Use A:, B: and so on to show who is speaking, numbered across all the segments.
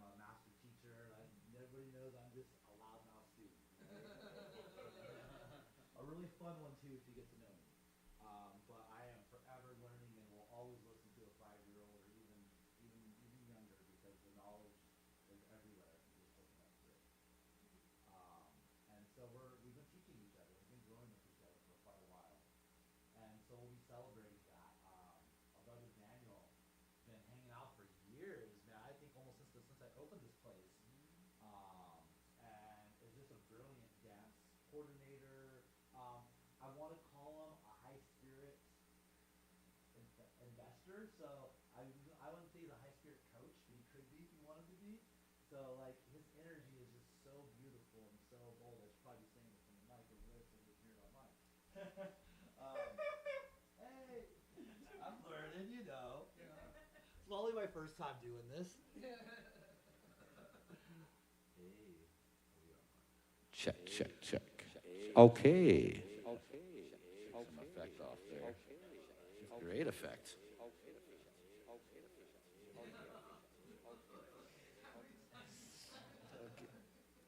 A: I'm a master teacher. Everybody knows I'm just a loudmouth student. A really fun one too if you get to know me. But I am forever learning and will always listen to a 5-year-old or even younger because the knowledge is everywhere if you just open up to it. And so we've been teaching each other. We've been growing with each other for quite a while. And so we'll be celebrating that. Our brother Daniel been hanging out for years, man. I think almost since I opened this place. And is just a brilliant dance coordinator. I want to call him a high spirit investor. So I wouldn't say he's a high spirit coach, but he could be if he wanted to be. So like his energy is just so beautiful and so bold. I should probably be saying this on the mic over there so they can hear it on mine. um, hey, I'm learning, you know. It's only my first time doing this. Hey,
B: Check, check, check. Okay. Some effect off there. Great effect.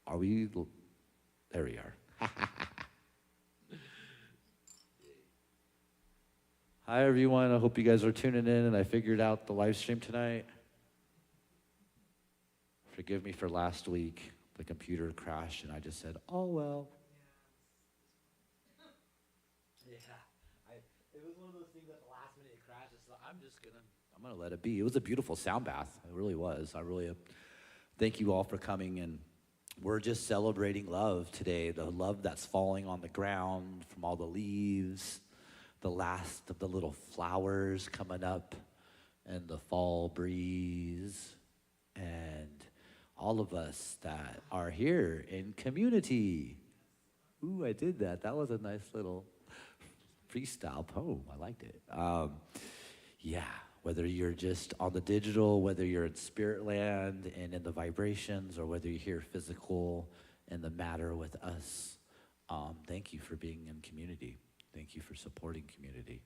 B: Are we? There we are. Hi, everyone. I hope you guys are tuning in and I figured out the live stream tonight. Forgive me for last week. The computer crashed and I just said, oh, well.
A: Yeah, it was one of those things at the last minute it crashed. So I'm
B: gonna let it be. It was a beautiful sound bath. It really was. I really thank you all for coming, and we're just celebrating love today. The love that's falling on the ground from all the leaves, the last of the little flowers coming up, and the fall breeze, and all of us that are here in community. Ooh, I did that. That was a nice little freestyle poem. I liked it. Yeah, whether you're just on the digital, whether you're in spirit land and in the vibrations, or whether you're here physical in the matter with us, thank you for being in community. Thank you for supporting community.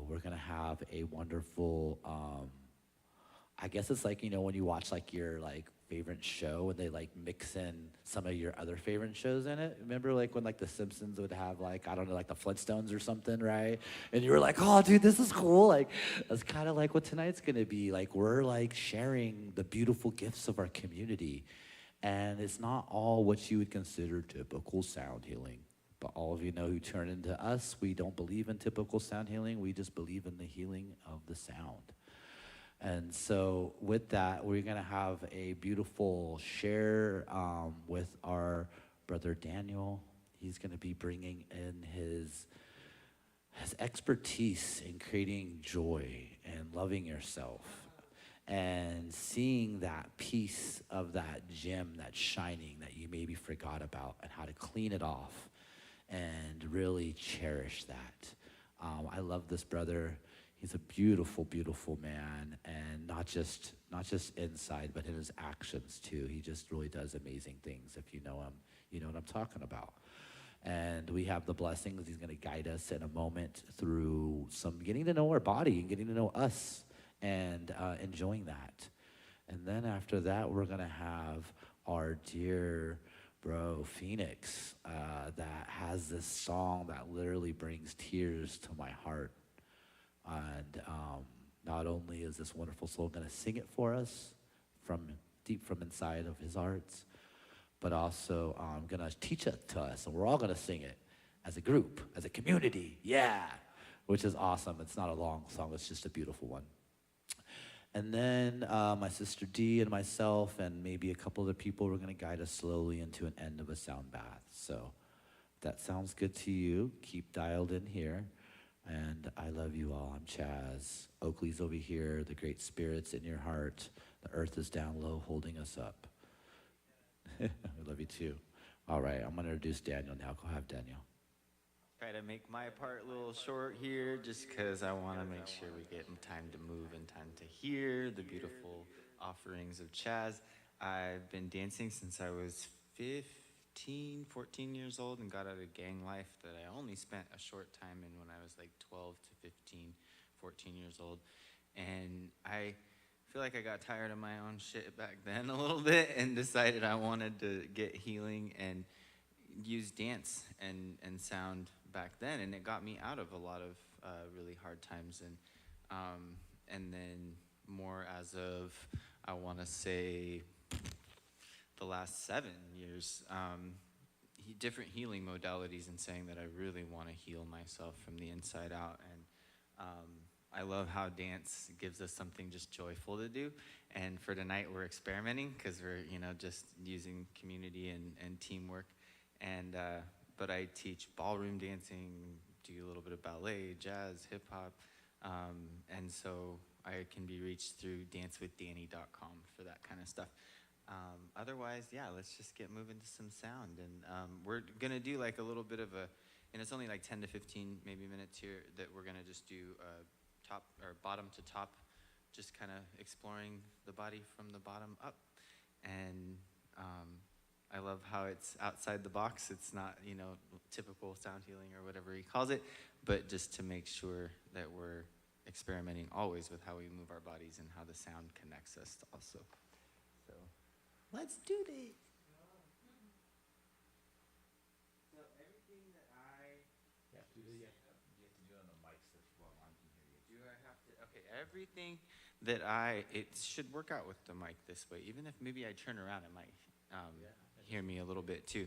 B: We're gonna have a wonderful, I guess it's like, you know, when you watch like your like favorite show and they like mix in some of your other favorite shows in it. Remember like when like the Simpsons would have like, I don't know, like the Flintstones or something, right? And you were like, oh dude, this is cool. Like that's kind of like what tonight's gonna be. Like we're like sharing the beautiful gifts of our community. And it's not all what you would consider typical sound healing. But all of you know who turn into us, we don't believe in typical sound healing. We just believe in the healing of the sound. And so with that, we're gonna have a beautiful share with our brother Daniel. He's gonna be bringing in his expertise in creating joy and loving yourself and seeing that piece of that gem that's shining that you maybe forgot about and how to clean it off and really cherish that. I love this brother. He's a beautiful, beautiful man, and not just inside, but in his actions too. He just really does amazing things. If you know him, you know what I'm talking about. And we have the blessings. He's gonna guide us in a moment through some getting to know our body and getting to know us and enjoying that. And then after that, we're gonna have our dear bro Phoenix that has this song that literally brings tears to my heart. And not only is this wonderful soul going to sing it for us from deep from inside of his hearts, but also going to teach it to us. And we're all going to sing it as a group, as a community. Yeah, which is awesome. It's not a long song. It's just a beautiful one. And then my sister Dee and myself and maybe a couple other people were going to guide us slowly into an end of a sound bath. So if that sounds good to you, keep dialed in here. And I love you all. I'm Chaz. Oakley's over here. The great spirits in your heart. The earth is down low holding us up. I love you too. All right, I'm going to introduce Daniel now. Go ahead, Daniel.
C: Try to make my part a little short here just because I want to make sure we get time to move and time to hear the beautiful offerings of Chaz. I've been dancing since I was 14 years old and got out of gang life that I only spent a short time in when I was like 12 to 15, 14 years old. And I feel like I got tired of my own shit back then a little bit and decided I wanted to get healing and use dance and sound back then, and it got me out of a lot of really hard times, and then more as of, I want to say, the last 7 years, different healing modalities, and saying that I really want to heal myself from the inside out. And I love how dance gives us something just joyful to do. And for tonight, we're experimenting because we're, just using community and teamwork. And but I teach ballroom dancing, do a little bit of ballet, jazz, hip hop, and so I can be reached through dancewithdanny.com for that kind of stuff. Otherwise, yeah, let's just get moving to some sound. And we're going to do like a little bit of and it's only like 10 to 15 maybe minutes here, that we're going to just do top or bottom to top, just kind of exploring the body from the bottom up. And I love how it's outside the box. It's not, typical sound healing or whatever he calls it, but just to make sure that we're experimenting always with how we move our bodies and how the sound connects us also. So let's do this. So everything that
A: You have to do it on the mic so I can hear you.
C: do, I have to, okay, everything that it should work out with the mic this way. Even if maybe I turn around, it might hear me a little bit too,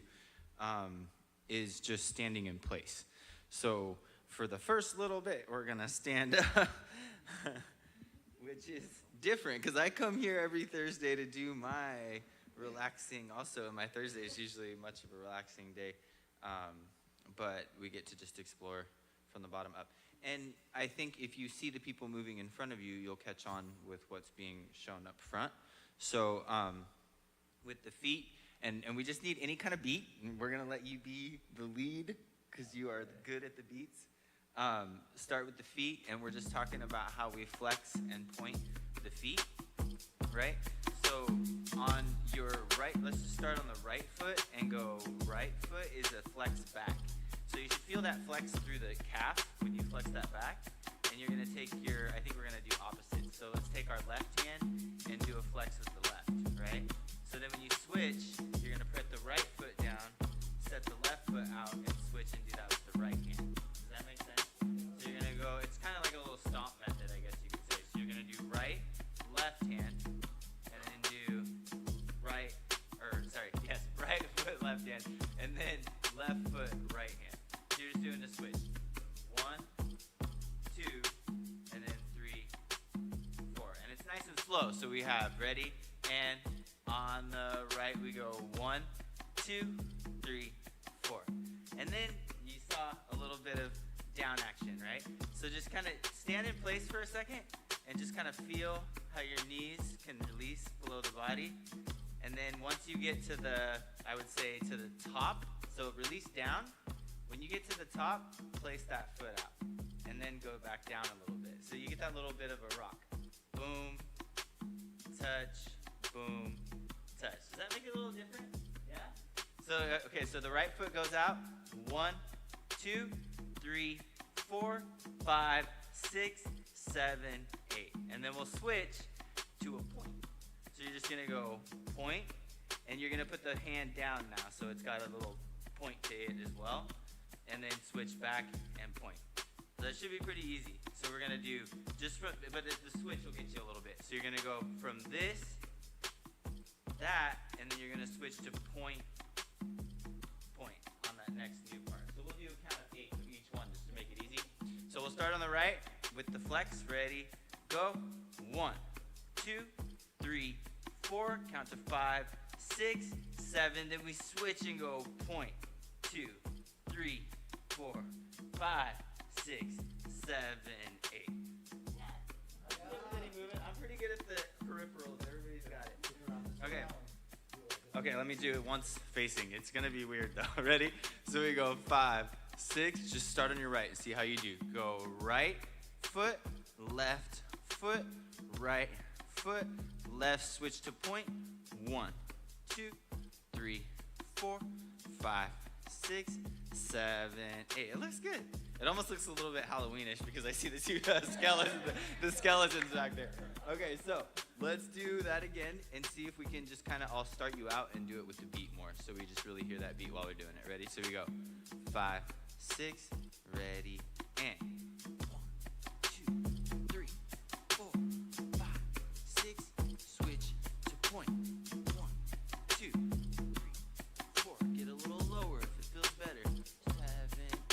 C: is just standing in place. So for the first little bit, we're gonna stand up, which is different because I come here every Thursday to do my relaxing also, and my Thursday is usually much of a relaxing day, but we get to just explore from the bottom up. And I think if you see the people moving in front of you, you'll catch on with what's being shown up front. So with the feet, and we just need any kind of beat, and we're gonna let you be the lead because you are good at the beats. Start with the feet, and we're just talking about how we flex and point the feet, right? So on your right, let's just start on the right foot and go right foot is a flex back. So you should feel that flex through the calf when you flex that back. And you're gonna take I think we're gonna do opposite. So let's take our left hand and do a flex with the left, right? So then when you switch, you're gonna put the right foot down, set the left foot out, and switch and do that with the right hand. Does that make sense? So you're gonna go, it's kind of like a little stomp method, I guess you could say. So you're gonna do right, left hand, and then do right foot, left hand, and then left foot, right hand. So you're just doing the switch. 1, 2, and then 3, 4. And it's nice and slow. So we have ready, and on the right we go 1, 2, 3, 4. And then you saw a little bit of down action, right? So just kind of stand in place for a second and just kind of feel how your knees can release below the body. And then once you get to I would say to the top, so release down. When you get to the top, place that foot out. And then go back down a little bit. So you get that little bit of a rock. Boom, touch, boom, touch. Does that make it a little different? Yeah? So, okay, so the right foot goes out. 1, 2, 3, 4, 5, 6, 7, 8. And then we'll switch to a point. So you're just gonna go point, and you're gonna put the hand down now, so it's got a little point to it as well. And then switch back and point. So that should be pretty easy. So we're gonna do but the switch will get you a little bit. So you're gonna go from this, that, and then you're gonna switch to point on that next new part. So we'll do a count of 8 of each one just to make it easy. So we'll start on the right with the flex. Ready, go. 1, 2, 3, 4. Count to 5, 6, 7. Then we switch and go point. 2, 3, 4, 5, 6, 7, 8. I'm pretty good at the peripherals. Everybody's got it. Okay. Okay, let me do it once facing. It's gonna be weird though. Ready? So we go 5, 6. Just start on your right. See how you do. Go right foot, left foot, right foot, left. Switch to point. 1, 2, 3, 4, 5, 6, 7, 8. It looks good. It almost looks a little bit Halloweenish because I see the two skeletons back there. Okay, so let's do that again and see if we can just kind of, I'll start you out and do it with the beat more. So we just really hear that beat while we're doing it. Ready? So we go 5, 6, ready, and 1, 2, 3, 4, 5, 6, switch to point. 1, 2, 3, 4. Get a little lower if it feels better. 7,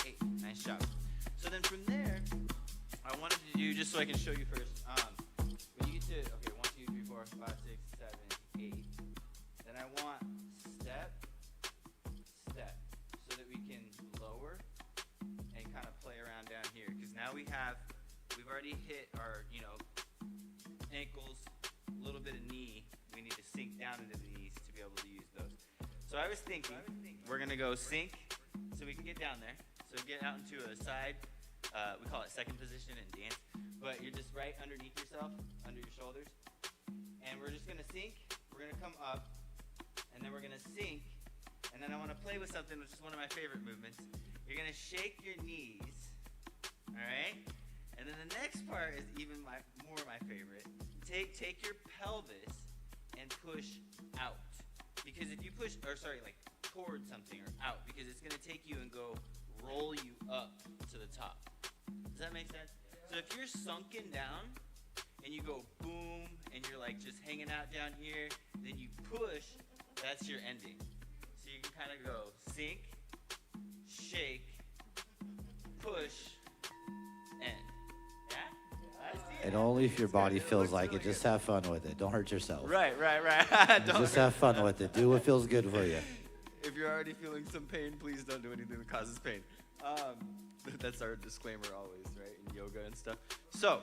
C: 8. Nice job. So then from there, I wanted to do, just so I can show you first, when you get to, okay, 1, 2, 3, 4, 5, 6, 7, 8, then I want step, step, so that we can lower and kind of play around down here, because now we've already hit our, ankles, a little bit of knee. We need to sink down into the knees to be able to use those. So I was thinking, we're gonna go sink, so we can get down there. So get out into a side, we call it second position in dance, but you're just right underneath yourself, under your shoulders. And we're just gonna sink, we're gonna come up, and then we're gonna sink, and then I wanna play with something which is one of my favorite movements. You're gonna shake your knees, all right? And then the next part is even more my favorite. Take your pelvis and push out. Because if you push, like towards something or out, because it's gonna take you and go roll you up to the top. Does that make sense? So if you're sunken down and you go boom and you're like just hanging out down here, then you push, that's your ending. So you can kind of go sink, shake, push, end. Yeah? I see it.
B: And only if your body feels like it. Just have fun with it. Don't hurt yourself.
C: Right.
B: Just have fun with it. Do what feels good for you.
C: If you're already feeling some pain, please don't do anything that causes pain. That's our disclaimer always, right? In yoga and stuff. So,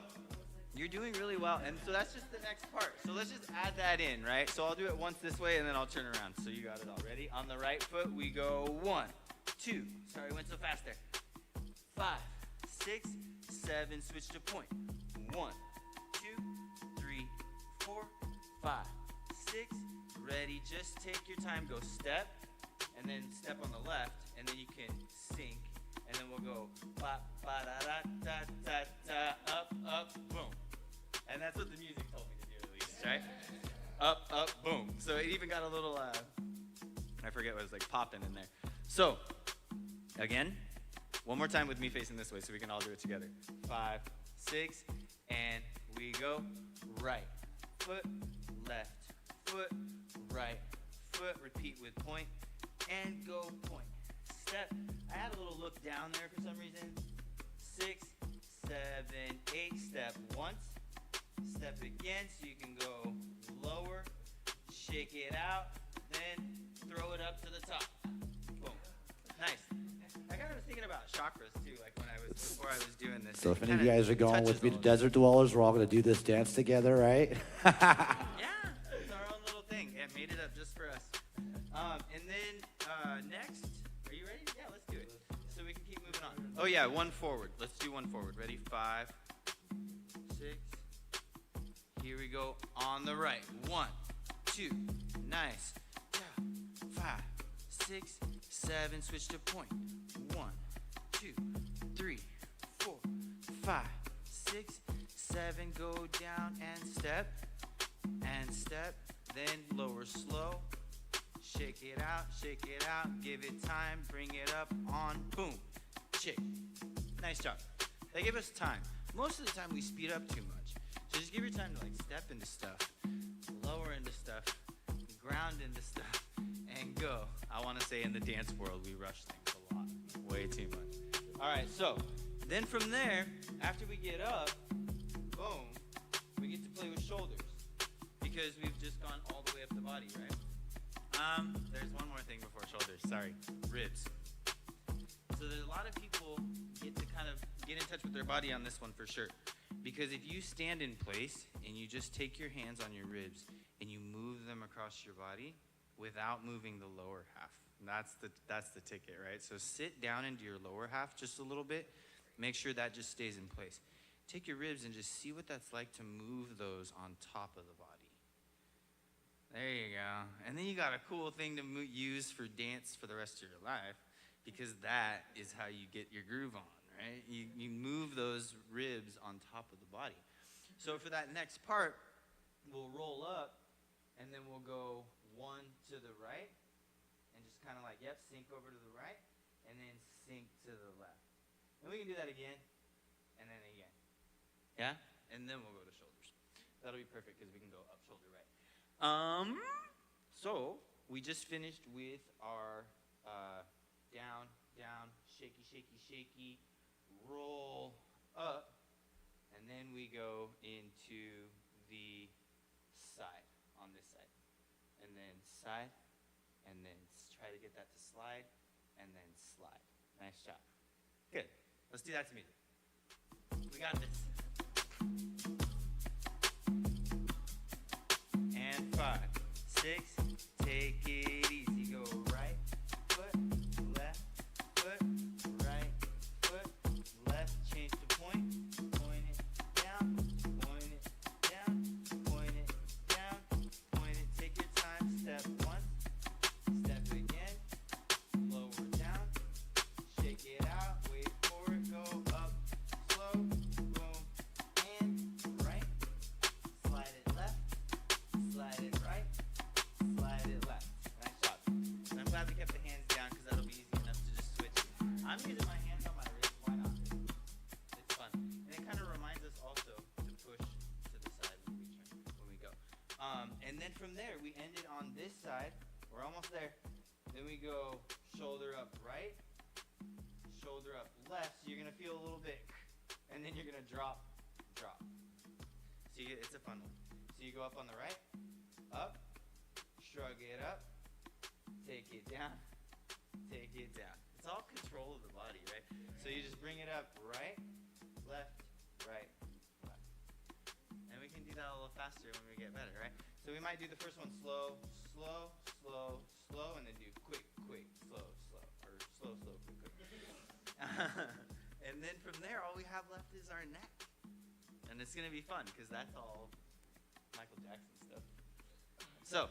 C: you're doing really well. And so that's just the next part. So let's just add that in, right? So I'll do it once this way and then I'll turn around. So you got it all ready. On the right foot, we go 1, 2. Sorry, went so fast there. 5, 6, 7, switch to point. 1, 2, 3, 4, 5, 6. Ready, just take your time, go step, and then step on the left, and then you can sink, and then we'll go ba ba da da da da da up boom, and that's what the music told me to do at least, right? Up boom. So it even got a little I forget what it was like popping in there. So again, one more time with me facing this way, so we can all do it together. 5, 6, and we go right foot, left foot, right foot. Repeat with point. And go point. Step. I had a little look down there for some reason. 6, 7, 8. Step once. Step again so you can go lower. Shake it out. Then throw it up to the top. Boom. Nice. I kind of was thinking about chakras too, like before I was doing this.
B: So if any of you guys are going with me to Desert Dwellers, we're all going to do this dance together, right?
C: Yeah, it's our own little thing. It made it up just for us. And then next, are you ready? Yeah, let's do it. So we can keep moving on. Oh yeah, one forward. Let's do one forward. Ready? 5, 6. Here we go on the right. 1, 2. Nice. 5, 6, 7. Switch to point. 1, 2, 3, 4, 5, 6, 7. Go down and step. Then lower slow. Shake it out, give it time, bring it up on, boom, shake. Nice job. They give us time. Most of the time we speed up too much. So just give your time to like step into stuff, lower into stuff, ground into stuff, and go. I want to say in the dance world, we rush things a lot, way too much. All right, so then from there, after we get up, boom, we get to play with shoulders because we've just gone all the way up the body, right? There's one more thing before shoulders. Sorry, ribs. So there's a lot of people get to kind of get in touch with their body on this one for sure. Because if you stand in place and you just take your hands on your ribs and you move them across your body without moving the lower half, that's the ticket, right? So sit down into your lower half just a little bit. Make sure that just stays in place. Take your ribs and just see what that's like to move those on top of the body. There you go. And then you got a cool thing to use for dance for the rest of your life, because that is how you get your groove on, right? You move those ribs on top of the body. So for that next part, we'll roll up, and then we'll go one to the right, and just kind of like, yep, sink over to the right, and then sink to the left. And we can do that again, and then again. Yeah? And then we'll go to shoulders. That'll be perfect because we can go up, shoulder, right. So we just finished with our down, down, shaky, shaky, shaky, roll up, and then we go into the side on this side, and then side, and then try to get that to slide, and then slide. Nice job. Good. Let's do that to music. We got this. And 5, 6, take it easy. Go right foot, left foot, right foot, left. Change the point. Point it down, point it down, point it down, point it. Take your time. Step once, step again, lower down, shake it out, wait for it, go up, slow, boom, and right, slide it left, slide it right, slide it left. Nice job. And I'm glad we kept the hands down because that'll be easy enough to just switch. I'm using my hands on my wrist, why not? It's fun. And it kind of reminds us also to push to the side when we go. And then from there, we ended on this side. We're almost there. Then we go shoulder up right, shoulder up left. So you're going to feel a little bit, and then you're going to drop, drop. So it's a fun one. So you go up on the right, up, shrug it up, take it down, take it down. It's all control of the body, right? So you just bring it up right, left, right, left. And we can do that a little faster when we get better, right? So we might do the first one slow, slow, slow, slow, and then do quick, quick, slow, slow, or slow, slow, quick, quick. And then from there, all we have left is our neck. And it's going to be fun because that's all Michael Jackson stuff. So,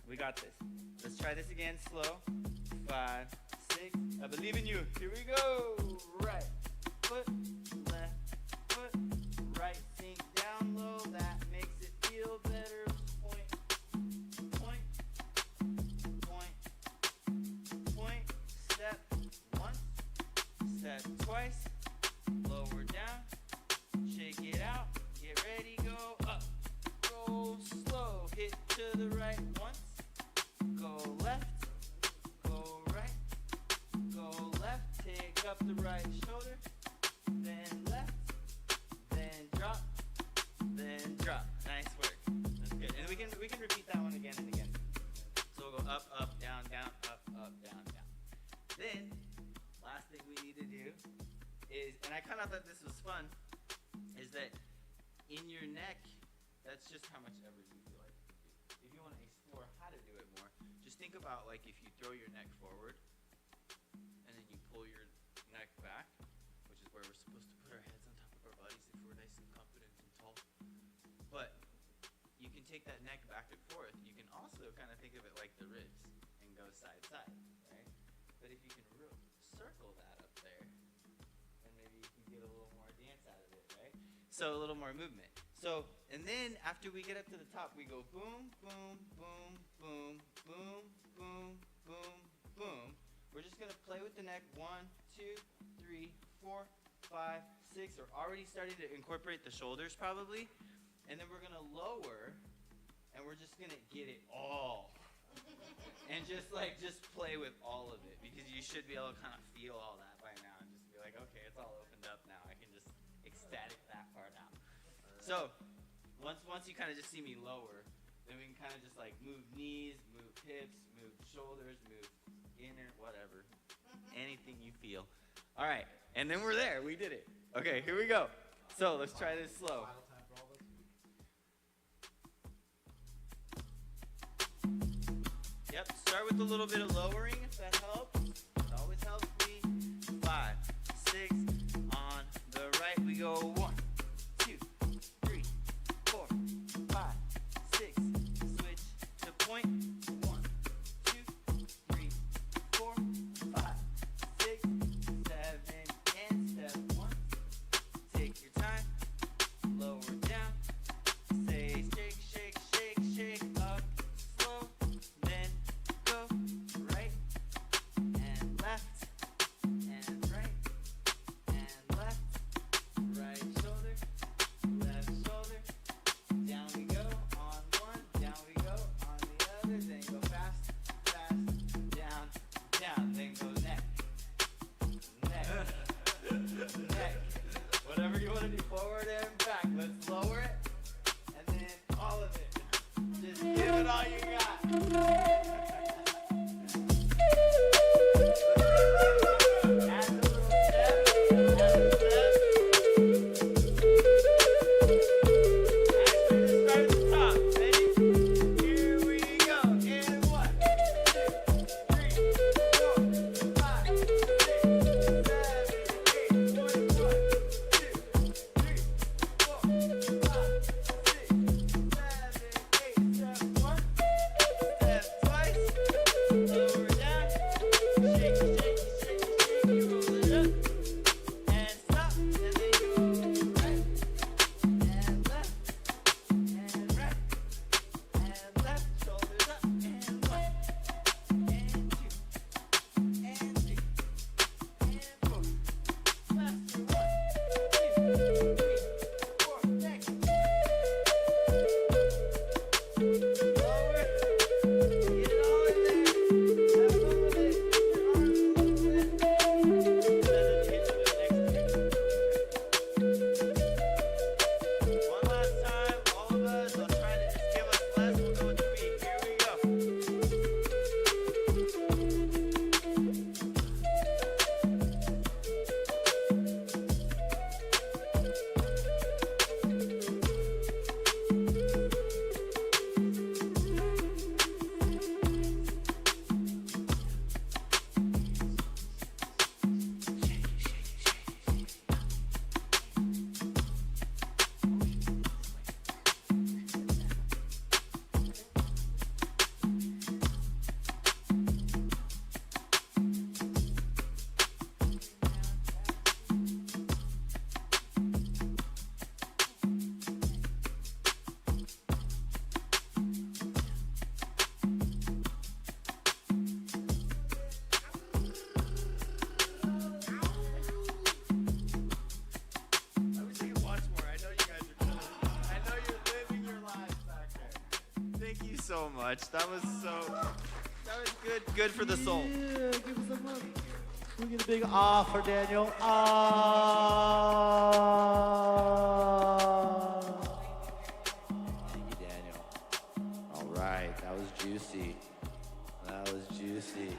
C: we got this. Let's try this again, slow. 5, 6, I believe in you. Here we go. Right foot, left foot, right sink down low. That makes it feel better. Point, point, point, point. Step once, step twice. Lower down, shake it out. Get ready, go up. Go slow, hit to the right once. Go left, go right, go left. Take up the right shoulder, then left, then drop, then drop. Nice work. That's good. And we can repeat that one again and again. So we'll go up, up, down, down, up, down, down. Then, last thing we need to do is, and I kind of thought this was fun, is that in your neck, that's just how much ever you feel like you can do. If you want to explore how to do it more, just think about like if you throw your neck forward, and then you pull your neck back, which is where we're supposed to put our heads on top of our bodies if we're nice and confident and tall. But you can take that neck back and forth. You can also kind of think of it like the ribs and go side side, right? But if you can circle that up there, then maybe you can get a little more dance out of it, right? So a little more movement. So, and then after we get up to the top, we go boom, boom, boom, boom, boom, boom, boom, boom. We're just going to play with the neck. 1, 2, 3, 4, 5, 6. We're already starting to incorporate the shoulders probably. And then we're going to lower, and we're just going to get it all. And just play with all of it, because you should be able to kind of feel all that by now and just be like, okay, it's all opened up now. I can just ecstatic that part out. So, once you kind of just see me lower, then we can kind of just like move knees, move hips, move shoulders, move inner, whatever. Anything you feel. All right, and then we're there. We did it. Okay, here we go. So, let's try this slow. Yep, start with a little bit of lowering if that helps. It always helps me. 5, 6, on the right we go 1, 2, 3, 4, 5, 6. Switch to point. 1, 2, 3, 4, 5, 6, 7, and step 1. Take your time. Lower down. Say shake, shake. so much. That was good for the soul.
B: Yeah, give us some love. We get a big ah for Daniel. Ah. Thank you, Daniel. All right, that was juicy. That was juicy.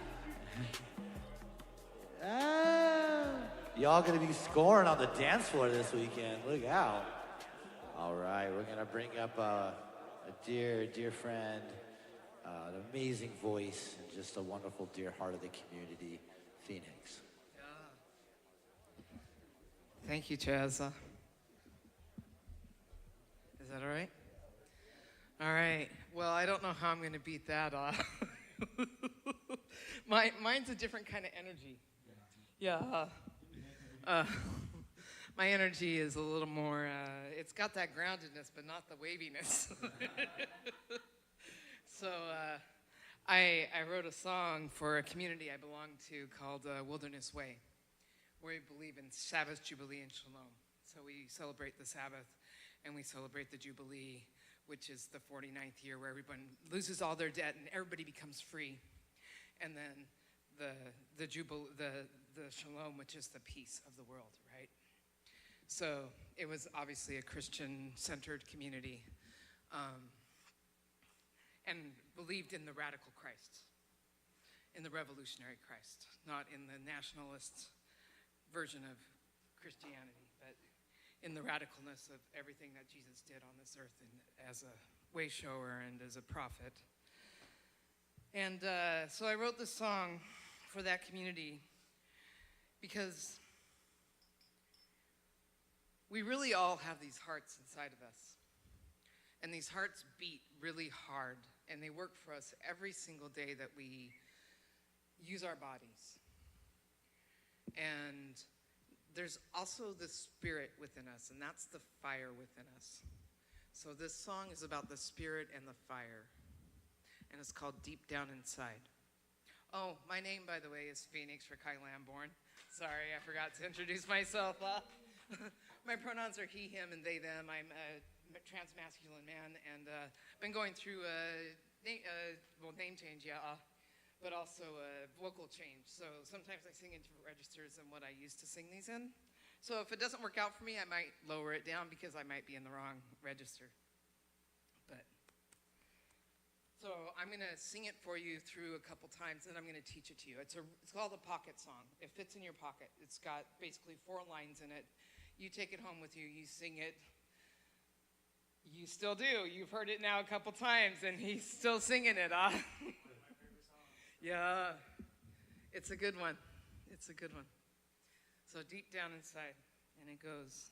B: Y'all gonna be scoring on the dance floor this weekend. Look out. All right, we're gonna bring up a dear, dear friend, an amazing voice, and just a wonderful dear heart of the community, Phoenix.
D: Thank you, Chaz. Is that all right? All right. Well, I don't know how I'm going to beat that off. Mine's a different kind of energy. Yeah. My energy is a little more, it's got that groundedness, but not the waviness. So I wrote a song for a community I belong to called Wilderness Way, where we believe in Sabbath, Jubilee, and Shalom. So we celebrate the Sabbath, and we celebrate the Jubilee, which is the 49th year where everyone loses all their debt and everybody becomes free. And then the Shalom, which is the peace of the world, right? So it was obviously a Christian-centered community, and believed in the radical Christ, in the revolutionary Christ, not in the nationalist version of Christianity, but in the radicalness of everything that Jesus did on this earth and as a way shower and as a prophet. And so I wrote this song for that community because we really all have these hearts inside of us. And these hearts beat really hard, and they work for us every single day that we use our bodies. And there's also the spirit within us, and that's the fire within us. So this song is about the spirit and the fire, and it's called Deep Down Inside. Oh, my name, by the way, is Phoenix for Kai Lamborn. Sorry, I forgot to introduce myself. My pronouns are he, him, and they, them. I'm a trans-masculine man, and been going through name change, but also a vocal change. So sometimes I sing in different registers than what I used to sing these in. So if it doesn't work out for me, I might lower it down because I might be in the wrong register. So I'm going to sing it for you through a couple times, and I'm going to teach it to you. It's called a pocket song. It fits in your pocket. It's got basically 4 lines in it. You take it home with you. You sing it. You still do. You've heard it now a couple times, and he's still singing it, huh? Yeah. It's a good one. It's a good one. So deep down inside, and it goes.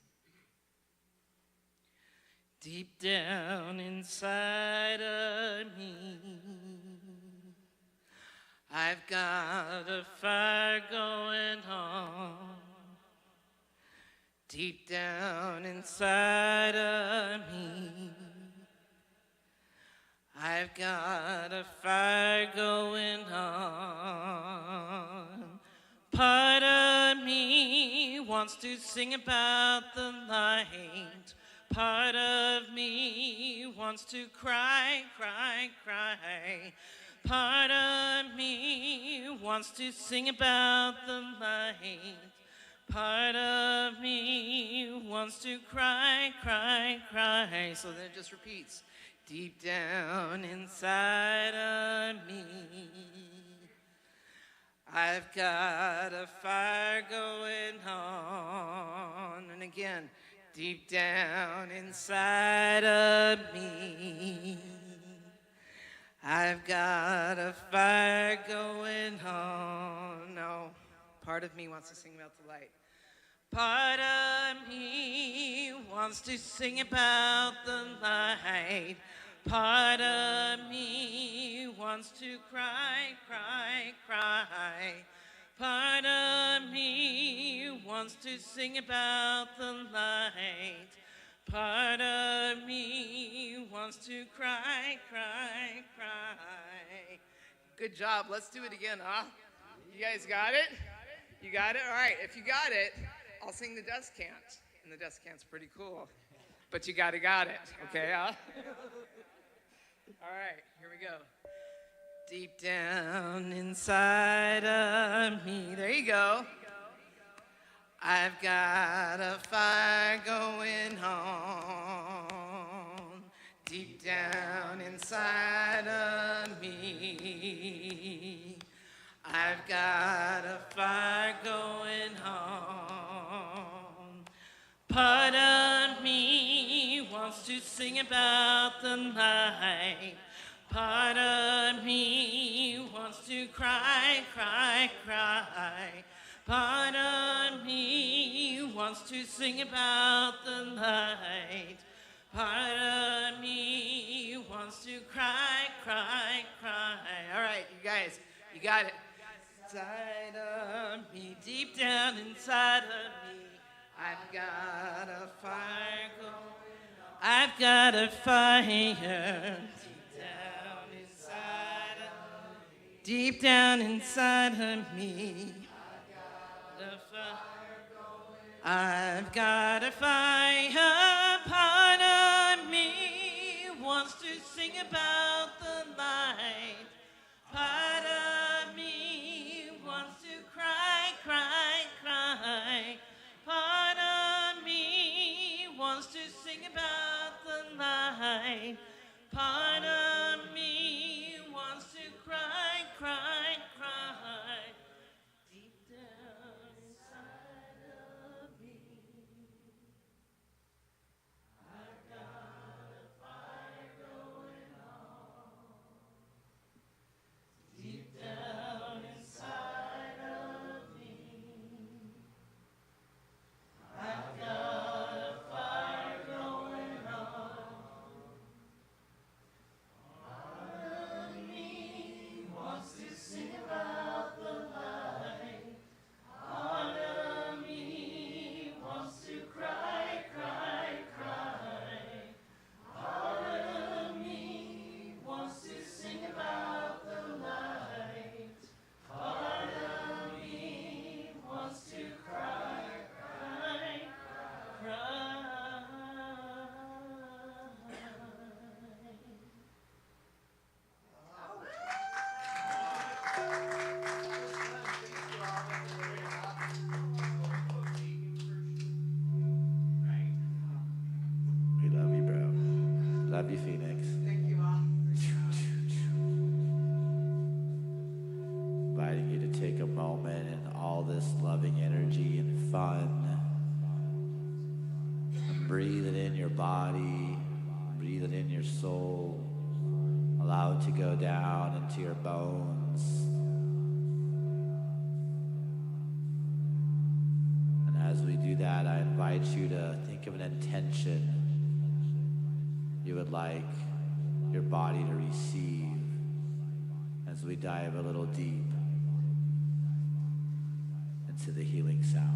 D: Deep down inside of me, I've got a fire going on. Deep down inside of me, I've got a fire going on. Part of me wants to sing about the light. Part of me wants to cry, cry, cry. Part of me wants to sing about the light. Part of me wants to cry, cry, cry. So then it just repeats. Deep down inside of me, I've got a fire going on. And again, deep down inside of me, I've got a fire going on. No, part of me wants to sing about the light. Part of me wants to sing about the light. Part of me wants to cry, cry, cry. Part of me wants to sing about the light. Part of me wants to cry, cry, cry. Good job. Let's do it again, huh? You guys got it? You got it? All right. If you got it, I'll sing the dust cant. And the dust cant's pretty cool. But you got it. Okay, huh? All right, here we go. Deep down inside of me. There you go. I've got a fire going on deep down inside of me. I've got a fire going on. Part of me wants to sing about the night. Part of me wants to cry, cry, cry. Part of me wants to sing about the night. Part of me wants to cry, cry, cry. All right, you guys, you got it. Inside of me, deep down inside of me, I've got a fire going. I've got a fire deep down inside of me. I've got a fire, part of me wants to sing about the light. Part of me wants to cry, cry, cry. Part of me wants to sing about the light. Part of me wants to cry, cry, cry. Deep down inside of me, I've got a fire going on. Deep down inside of me, I've got a fire going on. Part of me wants to sing about the light. Part of me wants to cry, cry, cry. Part of me wants to sing about the light. Part of me wants to cry, cry, cry.
B: We love you, bro. Love you, Phoenix.
D: Thank you all.
B: Inviting you to take a moment and all this loving energy and fun. And breathe it in your body. Breathe it in your soul. Allow it to go down into your bones. And as we do that, I invite you to think of an intention you would like your body to receive as we dive a little deep into the healing sounds.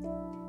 E: you.